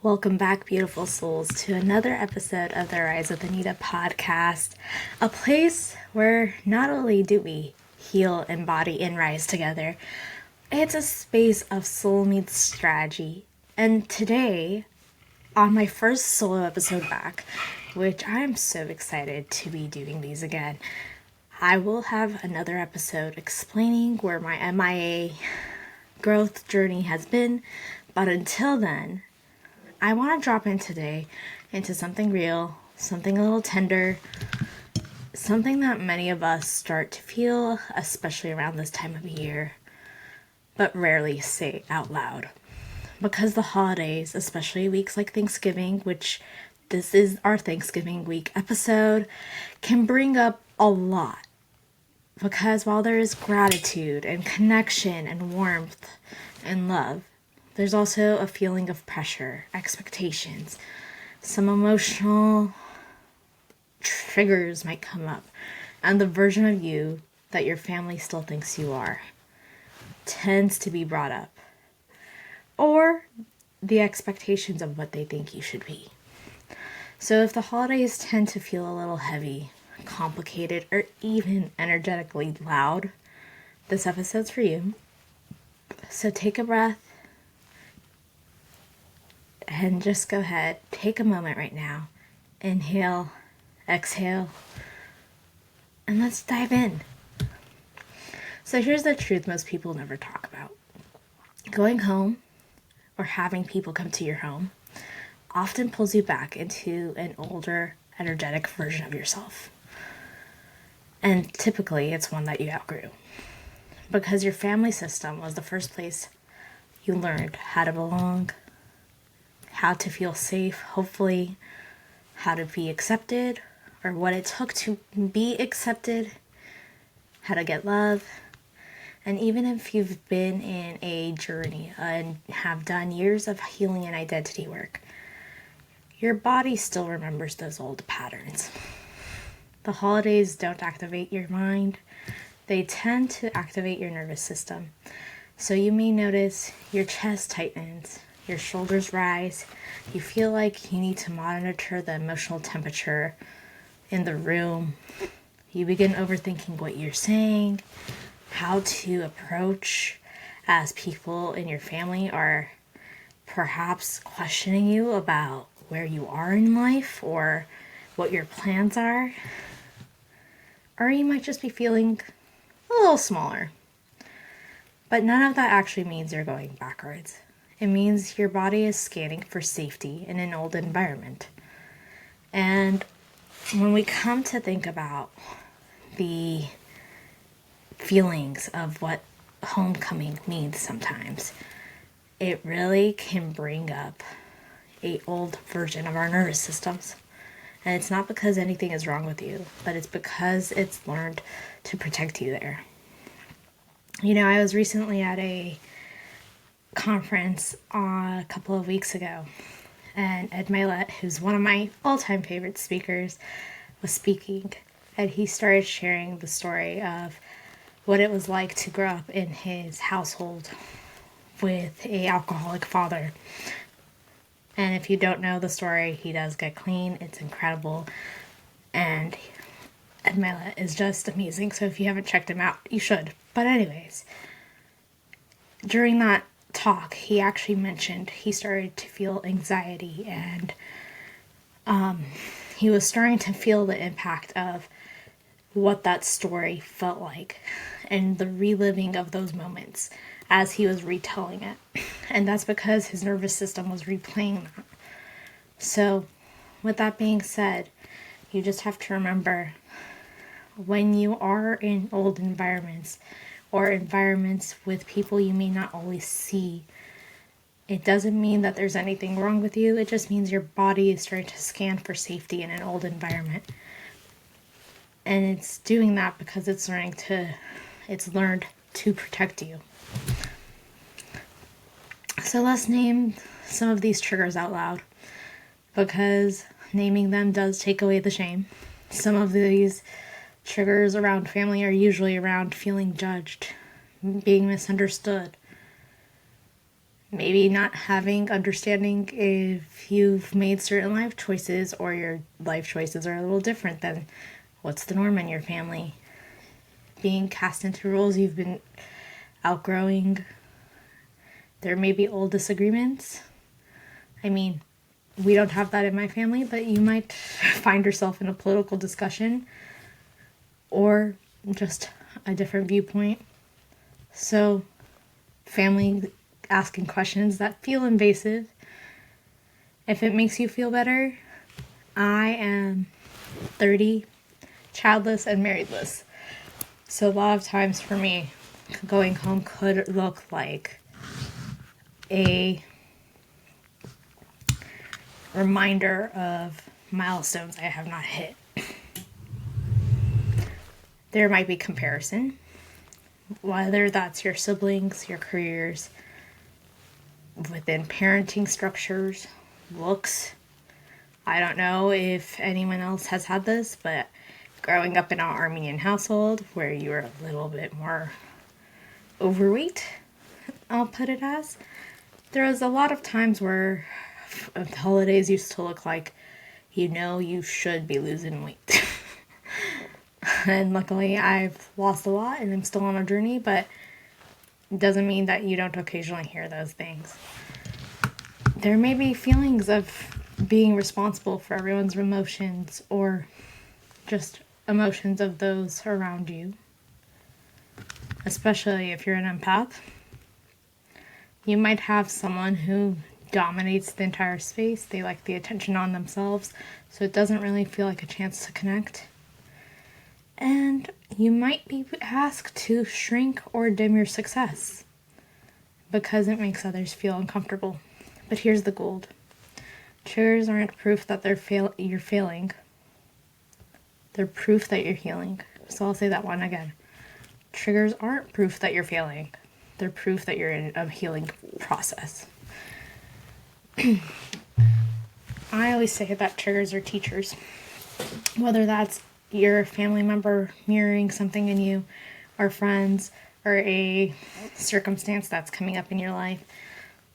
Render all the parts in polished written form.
Welcome back, beautiful souls, to another episode of the Rise with Anita podcast, a place where not only do we heal, embody, and rise together, it's a space of soul meets strategy. And today, on my first solo episode back, which I'm so excited to be doing these again, I will have another episode explaining where my MIA growth journey has been, but until then, I want to drop in today into something real, something a little tender, something that many of us start to feel, especially around this time of year, but rarely say out loud. Because the holidays, especially weeks like Thanksgiving, which this is our Thanksgiving week episode, can bring up a lot. Because while there is gratitude and connection and warmth and love, there's also a feeling of pressure, expectations. Some emotional triggers might come up, and the version of you that your family still thinks you are tends to be brought up. Or the expectations of what they think you should be. So if the holidays tend to feel a little heavy, complicated, or even energetically loud, this episode's for you. So take a breath. And just go ahead, take a moment right now. Inhale, exhale, and let's dive in. So here's the truth most people never talk about. Going home or having people come to your home often pulls you back into an older, energetic version of yourself. And typically it's one that you outgrew. Because your family system was the first place you learned how to belong, how to feel safe, hopefully, how to be accepted, or what it took to be accepted, how to get love. And even if you've been in a journey and have done years of healing and identity work, your body still remembers those old patterns. The holidays don't activate your mind. They tend to activate your nervous system. So you may notice your chest tightens, your shoulders rise, you feel like you need to monitor the emotional temperature in the room. You begin overthinking what you're saying, how to approach, as people in your family are perhaps questioning you about where you are in life or what your plans are. Or you might just be feeling a little smaller. But none of that actually means you're going backwards. It means your body is scanning for safety in an old environment. And when we come to think about the feelings of what homecoming means sometimes, it really can bring up an old version of our nervous systems. And it's not because anything is wrong with you, but it's because it's learned to protect you there. You know, I was recently at a conference a couple of weeks ago, and Ed Milet, who's one of my all-time favorite speakers, was speaking, and he started sharing the story of what it was like to grow up in his household with an alcoholic father. And if you don't know the story, he does get clean. It's incredible, and Ed Milet is just amazing. So if you haven't checked him out, you should. But anyways, during that talk, he actually mentioned he started to feel anxiety, and he was starting to feel the impact of what that story felt like and the reliving of those moments as he was retelling it. And that's because his nervous system was replaying that. So with that being said, you just have to remember, when you are in old environments or environments with people you may not always see, it doesn't mean that there's anything wrong with you. It just means your body is starting to scan for safety in an old environment. And it's doing that because it's learned to protect you. So let's name some of these triggers out loud, because naming them does take away the shame. Some of these triggers around family are usually around feeling judged, being misunderstood, maybe not having understanding if you've made certain life choices or your life choices are a little different than what's the norm in your family. Being cast into roles you've been outgrowing. There may be old disagreements. I mean, we don't have that in my family, but you might find yourself in a political discussion or just a different viewpoint. So, family asking questions that feel invasive. If it makes you feel better, I am 30, childless, and marriedless. So a lot of times for me, going home could look like a reminder of milestones I have not hit. There might be comparison, whether that's your siblings, your careers, within parenting structures, looks. I don't know if anyone else has had this, but growing up in an Armenian household where you were a little bit more overweight, I'll put it as, there was a lot of times where the holidays used to look like, you should be losing weight. And luckily I've lost a lot and I'm still on a journey, but it doesn't mean that you don't occasionally hear those things. There may be feelings of being responsible for everyone's emotions or just emotions of those around you, especially if you're an empath. You might have someone who dominates the entire space. They like the attention on themselves, so it doesn't really feel like a chance to connect. And you might be asked to shrink or dim your success because it makes others feel uncomfortable. But here's the gold. Triggers aren't proof that you're failing. They're proof that you're healing. So I'll say that one again. Triggers aren't proof that you're failing. They're proof that you're in a healing process. I always say that triggers are teachers. Whether that's your family member mirroring something in you, or friends, or a circumstance that's coming up in your life.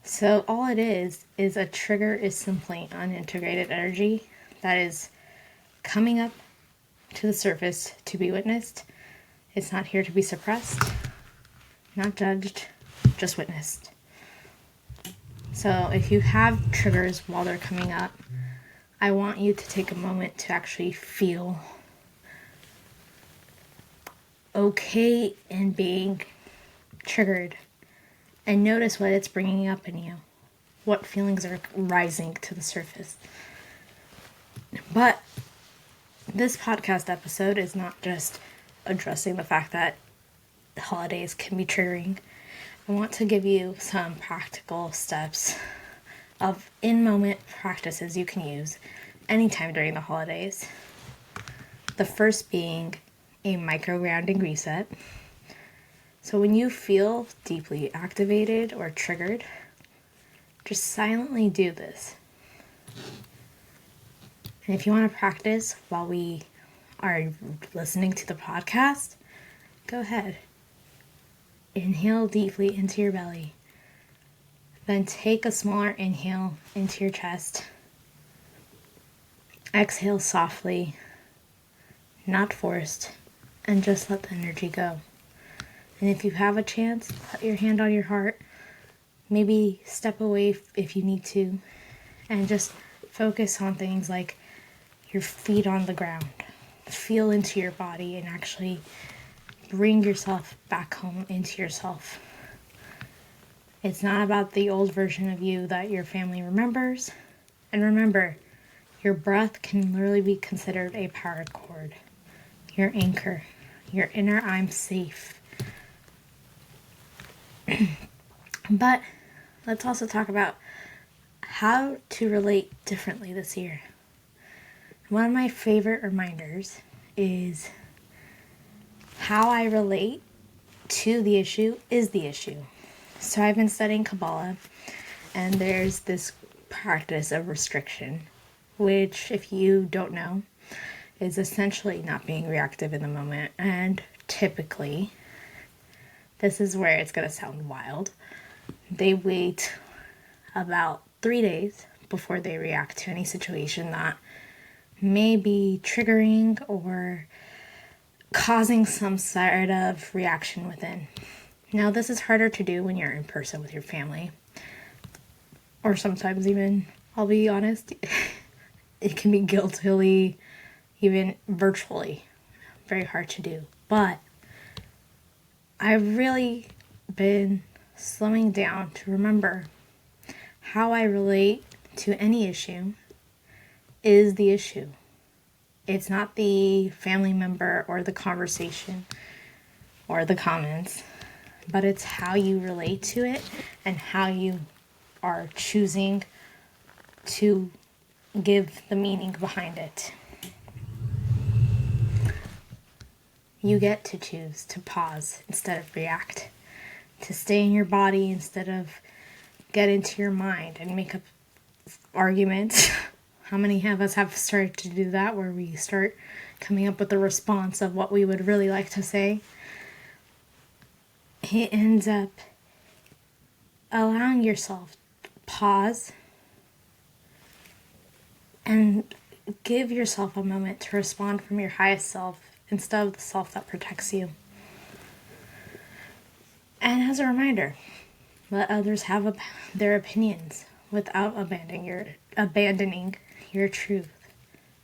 So all it is a trigger is simply unintegrated energy that is coming up to the surface to be witnessed. It's not here to be suppressed, not judged, just witnessed. So if you have triggers while they're coming up, I want you to take a moment to actually feel okay in being triggered and notice what it's bringing up in you, what feelings are rising to the surface. But this podcast episode is not just addressing the fact that holidays can be triggering. I want to give you some practical steps of in-moment practices you can use anytime during the holidays. The first being a micro-grounding reset. So when you feel deeply activated or triggered, just silently do this. And if you want to practice while we are listening to the podcast, go ahead. Inhale deeply into your belly. Then take a smaller inhale into your chest. Exhale softly, not forced, and just let the energy go. And if you have a chance, put your hand on your heart. Maybe step away if you need to, and just focus on things like your feet on the ground. Feel into your body and actually bring yourself back home into yourself. It's not about the old version of you that your family remembers. And remember, your breath can literally be considered a power cord, your anchor, your inner I'm safe. But let's also talk about how to relate differently this year. One of my favorite reminders is how I relate to the issue is the issue. So I've been studying Kabbalah, and there's this practice of restriction, which, if you don't know, is essentially not being reactive in the moment. And typically, this is where it's going to sound wild, they wait about 3 days before they react to any situation that may be triggering or causing some sort of reaction within. Now, this is harder to do when you're in person with your family, or sometimes even, I'll be honest, it can be guiltily, even virtually, very hard to do. But I've really been slowing down to remember how I relate to any issue is the issue. It's not the family member or the conversation or the comments, but it's how you relate to it and how you are choosing to give the meaning behind it. You get to choose to pause instead of react, to stay in your body instead of get into your mind and make up arguments. How many of us have started to do that, where we start coming up with a response of what we would really like to say? It ends up allowing yourself to pause and give yourself a moment to respond from your highest self instead of the self that protects you. And as a reminder, let others have their opinions without abandoning your truth.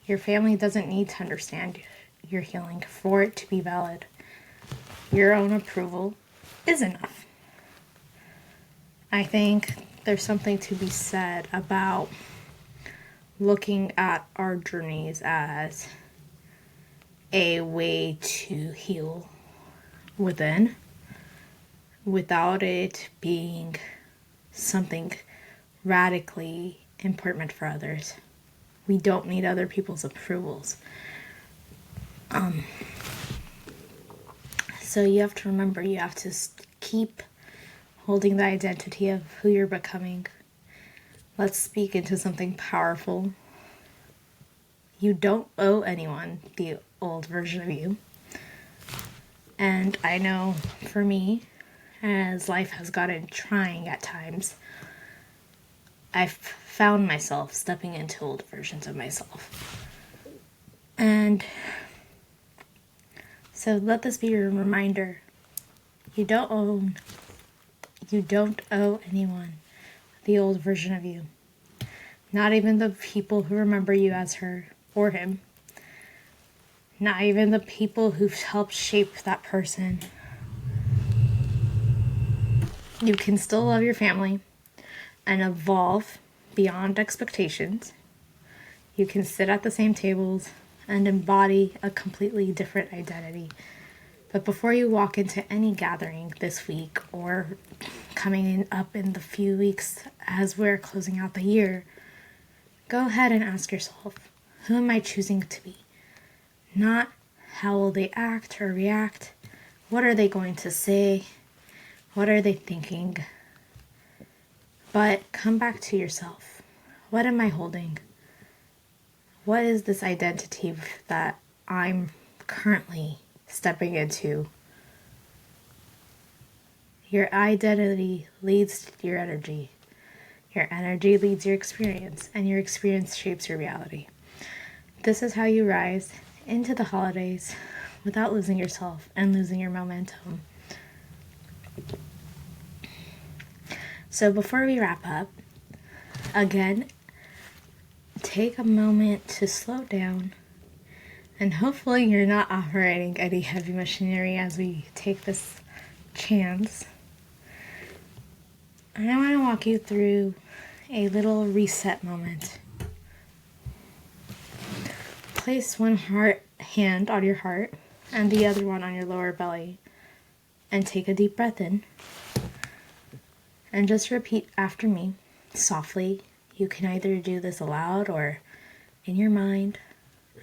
Your family doesn't need to understand your healing for it to be valid. Your own approval is enough. I think there's something to be said about looking at our journeys as a way to heal within, without it being something radically important for others. We don't need other people's approvals. So you have to remember, you have to keep holding the identity of who you're becoming. Let's speak into something powerful. You don't owe anyone the old version of you. And I know for me, as life has gotten trying at times, I've found myself stepping into old versions of myself. And so let this be your reminder. You don't owe anyone the old version of you. Not even the people who remember you as her or him. Not even the people who've helped shape that person. You can still love your family and evolve beyond expectations. You can sit at the same tables and embody a completely different identity. But before you walk into any gathering this week or coming up in the few weeks as we're closing out the year, go ahead and ask yourself, who am I choosing to be? Not how will they act or react? What are they going to say? What are they thinking? But come back to yourself. What am I holding? What is this identity that I'm currently stepping into? Your identity leads to your energy. Your energy leads your experience, and your experience shapes your reality. This is how you rise into the holidays without losing yourself and losing your momentum. So before we wrap up, again, take a moment to slow down, and hopefully you're not operating any heavy machinery as we take this chance. And I want to walk you through a little reset moment. Place one hand on your heart and the other one on your lower belly, and take a deep breath in. And just repeat after me, softly. You can either do this aloud or in your mind.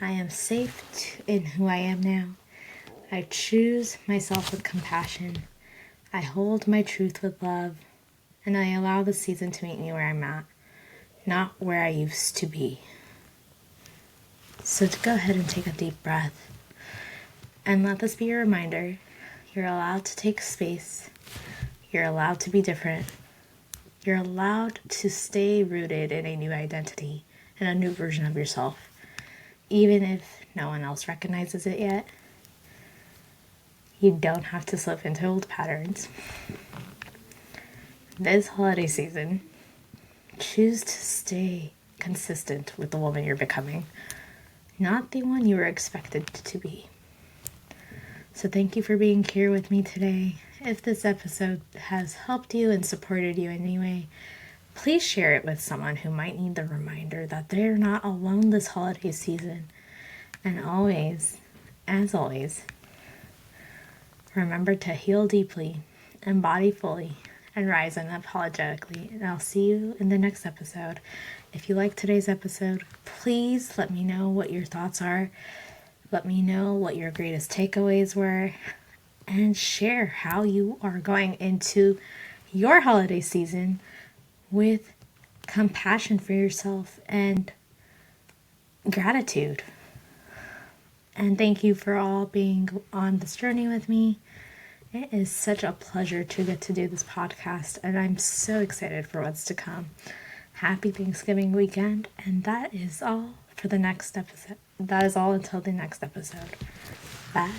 I am safe in who I am now. I choose myself with compassion. I hold my truth with love. And I allow the season to meet me where I'm at, not where I used to be. So to go ahead and take a deep breath. And let this be your reminder. You're allowed to take space. You're allowed to be different. You're allowed to stay rooted in a new identity and a new version of yourself, even if no one else recognizes it yet. You don't have to slip into old patterns. This holiday season, choose to stay consistent with the woman you're becoming, not the one you were expected to be. So thank you for being here with me today. If this episode has helped you and supported you in any way, please share it with someone who might need the reminder that they're not alone this holiday season. And always, as always, remember to heal deeply, embody fully, and rise unapologetically. And I'll see you in the next episode. If you like today's episode, please let me know what your thoughts are. Let me know what your greatest takeaways were. And share how you are going into your holiday season with compassion for yourself and gratitude. And thank you for all being on this journey with me. It is such a pleasure to get to do this podcast, and I'm so excited for what's to come. Happy Thanksgiving weekend, and that is all for the next episode. That is all until the next episode. Bye.